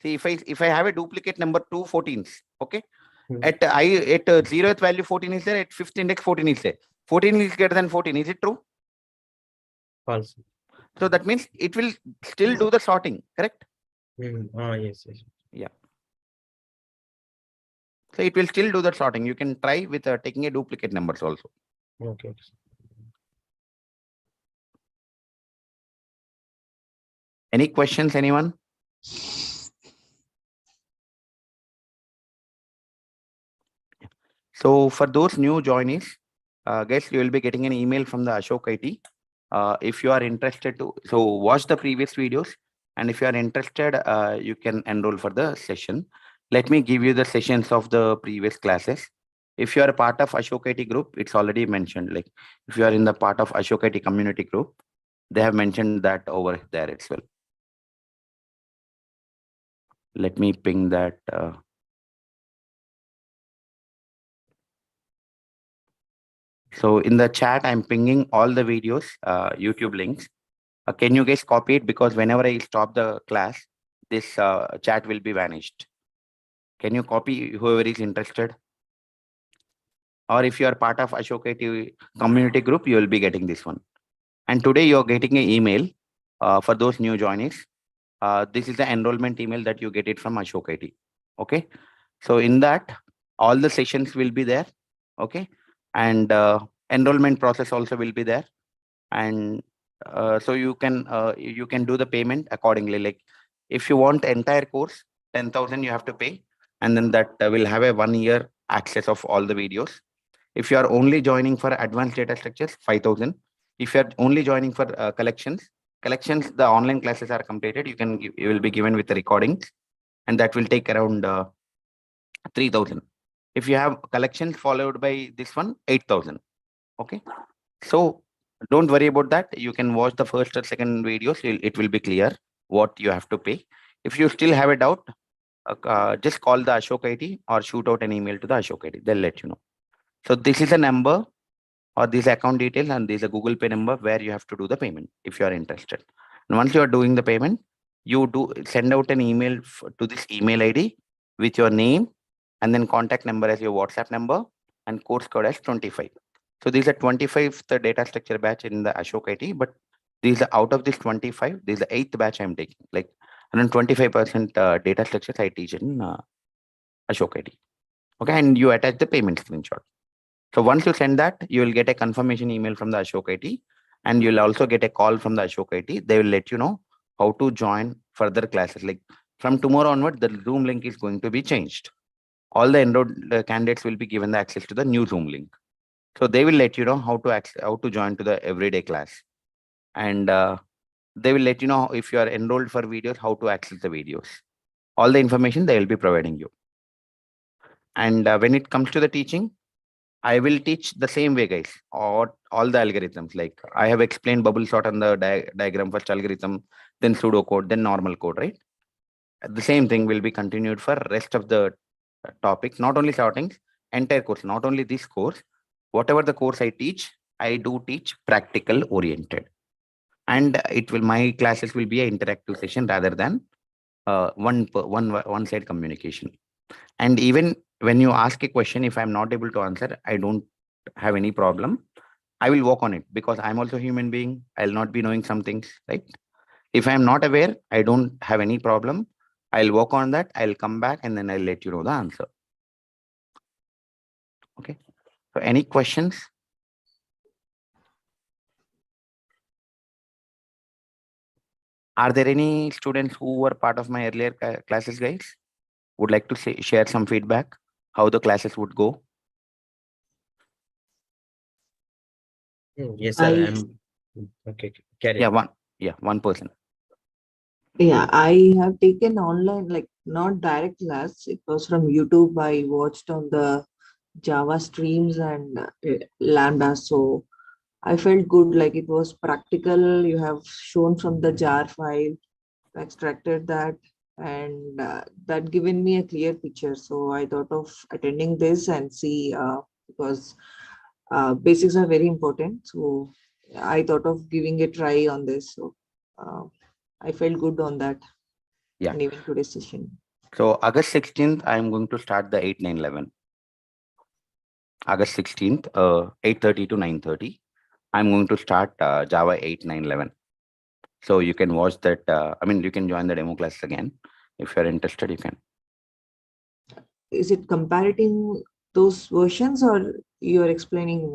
See, if I have a duplicate number 2 14s, okay? At 0th value 14 is there, at 5th index 14 is there. 14 is greater than 14, is it true? false. So that means it will still do the sorting, correct? Yes, yes. Yeah. So it will still do the sorting. You can try with taking a duplicate numbers also. Okay. Any questions, anyone? So for those new joinees, guys, you will be getting an email from the Ashok IT. If you are interested to, so watch the previous videos. And if you are interested, you can enroll for the session. Let me give you the sessions of the previous classes. If you are a part of Ashok IT group, it's already mentioned. Like if you are in the part of Ashok IT community group, they have mentioned that over there as well. Let me ping that. So in the chat, I'm pinging all the videos, YouTube links. Can you guys copy it? Because whenever I stop the class, this chat will be vanished. Can you copy whoever is interested? Or if you are part of Ashok IT community group, you will be getting this one. And today you're getting an email for those new joinees. This is the enrollment email that you get it from Ashok IT. Okay. So in that, all the sessions will be there. Okay. And enrollment process also will be there. And so you can do the payment accordingly. Like if you want entire course, 10,000 you have to pay. And then that will have a 1 year access of all the videos. If you are only joining for advanced data structures, 5,000. If you are only joining for collections, the online classes are completed. You will be given with the recordings, and that will take around 3,000. If you have collections followed by this one, 8,000. Okay. So don't worry about that. You can watch the first or second videos. It will be clear what you have to pay. If you still have a doubt, just call the Ashok IT or shoot out an email to the Ashok IT. They'll let you know. So this is a number or this account detail, and this is a Google Pay number where you have to do the payment if you are interested. And once you are doing the payment, you do send out an email to this email ID with your name and then contact number as your WhatsApp number and course code as 25. So these are 25th data structure batch in the Ashok IT, but these are out of this 25, this is the 8th batch I'm taking. Like around 25% data structures I teach in Ashok IT. Okay, and you attach the payment screenshot. So once you send that, you will get a confirmation email from the Ashok IT, and you'll also get a call from the Ashok IT. They will let you know how to join further classes. Like from tomorrow onward, the Zoom link is going to be changed. All the enrolled candidates will be given the access to the new Zoom link. So they will let you know how to join to the everyday class, and they will let you know if you are enrolled for videos, how to access the videos. All the information they will be providing you. And when it comes to the teaching, I will teach the same way, guys, or all the algorithms. Like I have explained bubble sort on the diagram, first algorithm, then pseudocode, then normal code, right? The same thing will be continued for rest of the topics, not only sortings, entire course, not only this course. Whatever the course I teach, I do teach practical oriented. And my classes will be an interactive session rather than one side communication. And even when you ask a question, if I'm not able to answer, I don't have any problem. I will work on it because I'm also a human being. I'll not be knowing some things, right? If I'm not aware, I don't have any problem. I'll work on that. I'll come back and then I'll let you know the answer. Okay. So any questions? Are there any students who were part of my earlier classes, guys? Would like to share some feedback, how the classes would go? Yes, sir. I'm okay. Carry on. One person. Yeah, I have taken online, like not direct class. It was from YouTube. I watched on the Java streams and Lambda. So I felt good, like it was practical. You have shown from the jar file, extracted that, and that given me a clear picture. So I thought of attending this and see, because basics are very important. So I thought of giving a try on this. So I felt good on that. Yeah. And even today's session. So August 16th, I'm going to start the 8, 9, 11. August 16th, 8:30 to 9:30. I'm going to start Java 8, 9, 11. So you can watch that. You can join the demo class again. If you're interested, you can. is it comparing those versions or you're explaining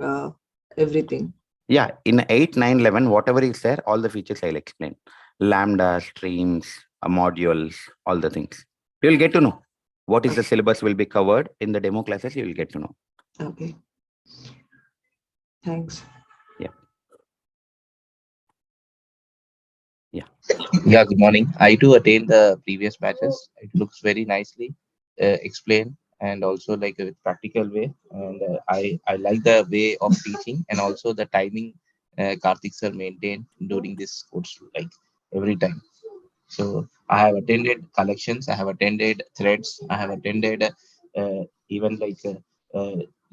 everything? Yeah, in 8, 9, 11, whatever is there, all the features I'll explain. Lambda, streams, modules, all the things. You'll get to know what is the syllabus will be covered in the demo classes. You will get to know. Okay. Thanks. Yeah. Yeah, good morning. I too attained the previous batches. It looks very nicely explained and also like a practical way. And I like the way of teaching and also the timing Karthik sir maintained during this course, like every time. So I have attended collections, I have attended threads, I have attended even like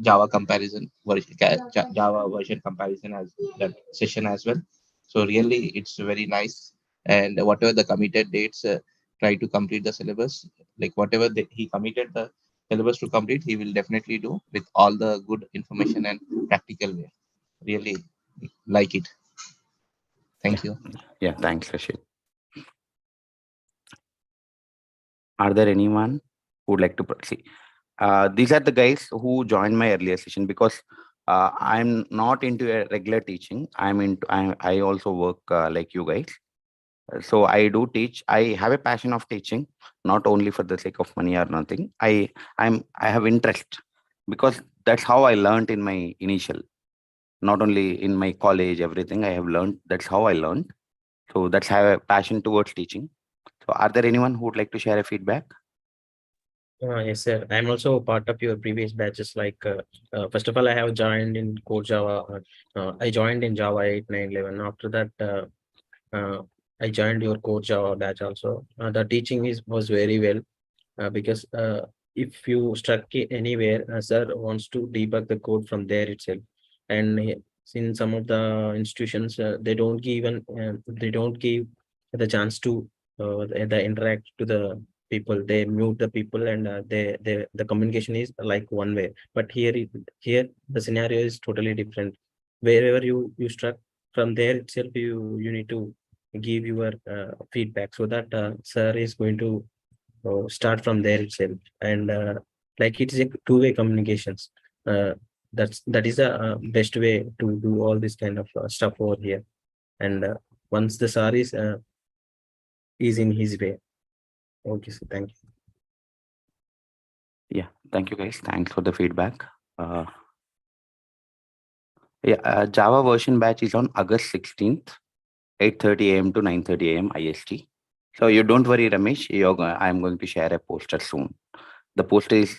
Java comparison version, Java version comparison as that session as well. So really, it's very nice. And whatever the committed dates, try to complete the syllabus. Like whatever he committed the syllabus to complete, he will definitely do with all the good information and practical way. Really like it. Thank you. Yeah, thanks, Rashid. Are there anyone who would like to proceed? These are the guys who joined my earlier session because I'm not into a regular teaching. I also work like you guys. So I do teach. I have a passion of teaching, not only for the sake of money or nothing. I have interest because that's how I learned in my initial, not only in my college, everything I have learned. That's how I learned. So that's how I have a passion towards teaching. So are there anyone who would like to share a feedback? Yes, sir. I'm also part of your previous batches. First of all, I have joined in Core Java. I joined in Java 8, 9, 11. After that, I joined your Core Java batch also. The teaching was very well because if you stuck anywhere, sir wants to debug the code from there itself. And in some of the institutions, they don't give the chance to the interact to the people. They mute the people and the communication is like one way. But here the scenario is totally different. Wherever you struck from there itself, you need to give your feedback so that sir is going to start from there itself. And like it is a two-way communications. That is a best way to do all this kind of stuff over here. And once the sir is in his way. Okay, so thank you. Yeah, thank you guys. Thanks for the feedback. Java version batch is on August 16th, 8:30 a.m. to 9:30 a.m. IST. So you don't worry, Ramesh. I'm going to share a poster soon. The poster is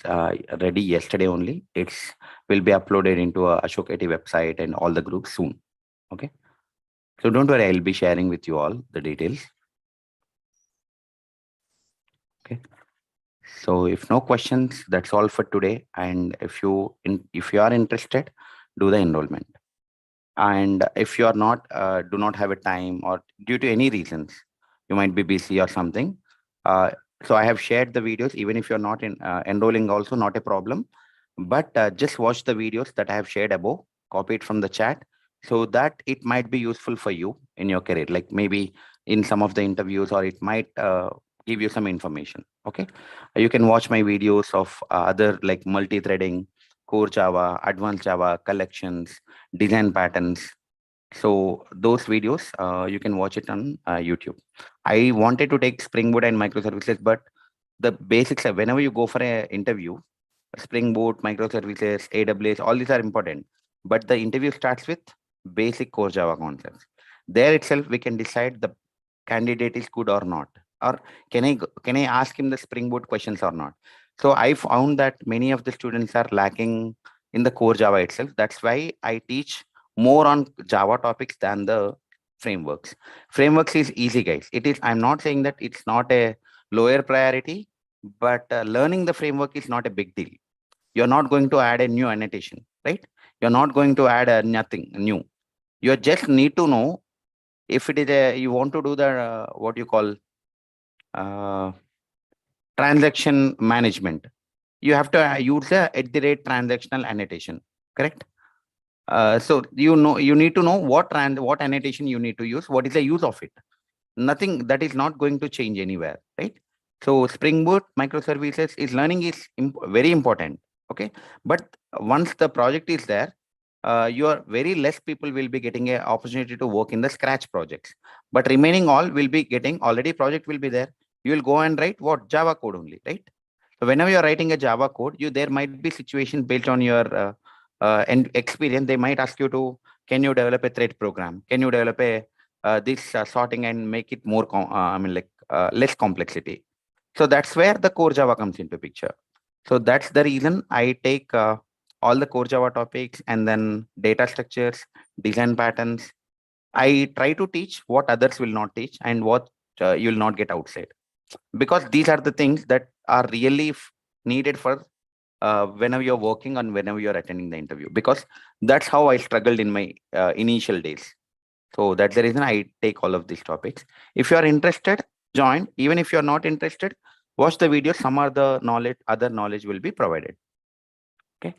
ready yesterday only. It's will be uploaded into a Ashok IT website and all the groups soon. Okay. So don't worry, I'll be sharing with you all the details. Okay. So if no questions, that's all for today. And if you are interested, do the enrollment. And if you are not, do not have a time or due to any reasons, you might be busy or something. So I have shared the videos, even if you're not enrolling also, not a problem. But just watch the videos that I have shared above, copy it from the chat so that it might be useful for you in your career, like maybe in some of the interviews, or it might give you some information. Okay. You can watch my videos of other like multi-threading, core Java, advanced Java, collections, design patterns. So those videos, you can watch it on YouTube. I wanted to take Spring Boot and microservices, but the basics are whenever you go for an interview, Spring Boot, microservices, AWS, all these are important. But the interview starts with basic core Java concepts. There itself, we can decide the candidate is good or not, or can I ask him the Spring Boot questions or not. So I found that many of the students are lacking in the core Java itself. That's why I teach more on Java topics than the frameworks. Frameworks is easy, guys. It is. I'm not saying that it's not a lower priority, but learning the framework is not a big deal. You're not going to add a new annotation, right? You're not going to add nothing new. You just need to know if it is you want to do the what you call transaction management. You have to use a @ transactional annotation, correct? So you need to know what annotation you need to use. What is the use of it? Nothing that is not going to change anywhere, right? So Spring Boot microservices is learning is very important. Okay, but once the project is there, your very less people will be getting an opportunity to work in the scratch projects, but remaining all will be getting already project will be there. You will go and write what Java code only, right? So whenever you're writing a Java code, there might be situations based on your and experience. They might ask you to, can you develop a thread program? Can you develop a this sorting and make it more, less complexity. So that's where the core Java comes into picture. So that's the reason I take all the core Java topics and then data structures, design patterns. I try to teach what others will not teach and what you will not get outside, because these are the things that are really needed for whenever you're working and whenever you're attending the interview, because that's how I struggled in my initial days. So that's the reason I take all of these topics. If you are interested, join. Even if you're not interested, watch the video. Some other knowledge will be provided. Okay.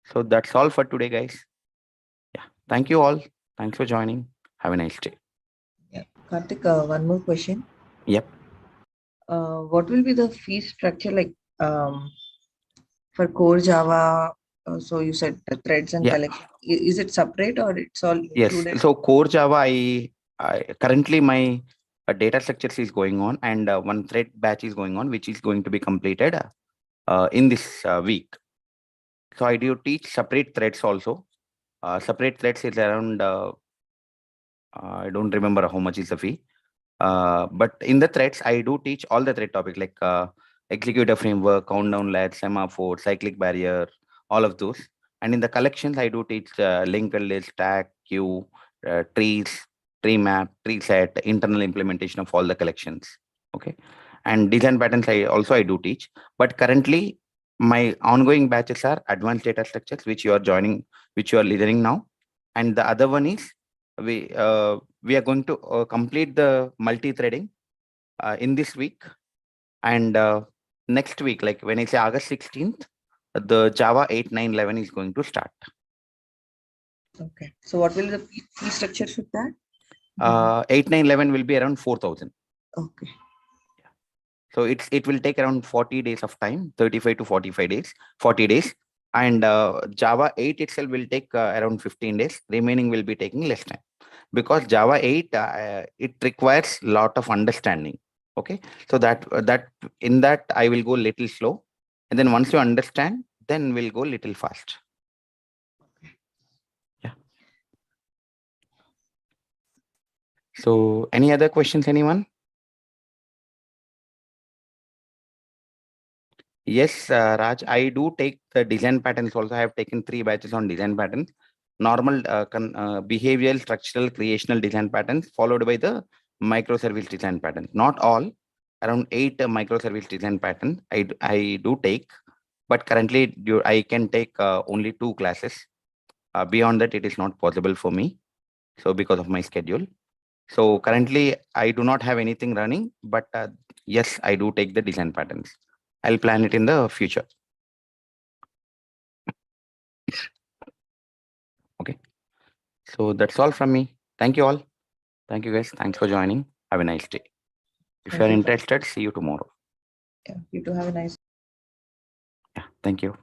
So that's all for today, guys. Yeah. Thank you all. Thanks for joining. Have a nice day. Yeah. Karthik, one more question. Yep. What will be the fee structure like for core Java? So you said the threads and Yeah. collection. Is it separate or it's all Yes. included? So core Java, I currently my data structures is going on, and one thread batch is going on, which is going to be completed in this week. So I do teach separate threads also. Separate threads is around I don't remember how much is the fee. But in the threads, I do teach all the thread topics like executor framework, countdown latch, semaphore, cyclic barrier, all of those. And in the collections, I do teach linked list, tag, queue, trees, tree map, tree set, internal implementation of all the collections. Okay. And design patterns, I do teach. But currently, my ongoing batches are advanced data structures, which you are joining, which you are listening now. And the other one is we are going to complete the multi-threading in this week, and next week, like when I say August 16th, the Java 8, 9, 11 is going to start. Okay. So what will the fee structure should that? 8, 9, 11 will be around 4,000. Okay. So it will take around 40 days of time, 35 to 45 days, 40 days. And Java 8 itself will take around 15 days. Remaining will be taking less time, because Java 8, it requires a lot of understanding. Okay. So that in that I will go little slow. And then once you understand, then we'll go little fast. Yeah. So any other questions, anyone? Yes, Raj, I do take the design patterns also. I have taken 3 batches on design patterns. Normal behavioral, structural, creational design patterns, followed by the microservice design patterns. Not all, around 8 microservice design patterns I do take, but currently I can take only 2 classes. Beyond that, it is not possible for me. So because of my schedule. So currently I do not have anything running, but yes, I do take the design patterns. I'll plan it in the future. Okay. So that's all from me. Thank you all. Thank you guys. Thanks for joining. Have a nice day. If Thank you're you. interested, see you tomorrow. Yeah, you too have a nice. Yeah. Thank you.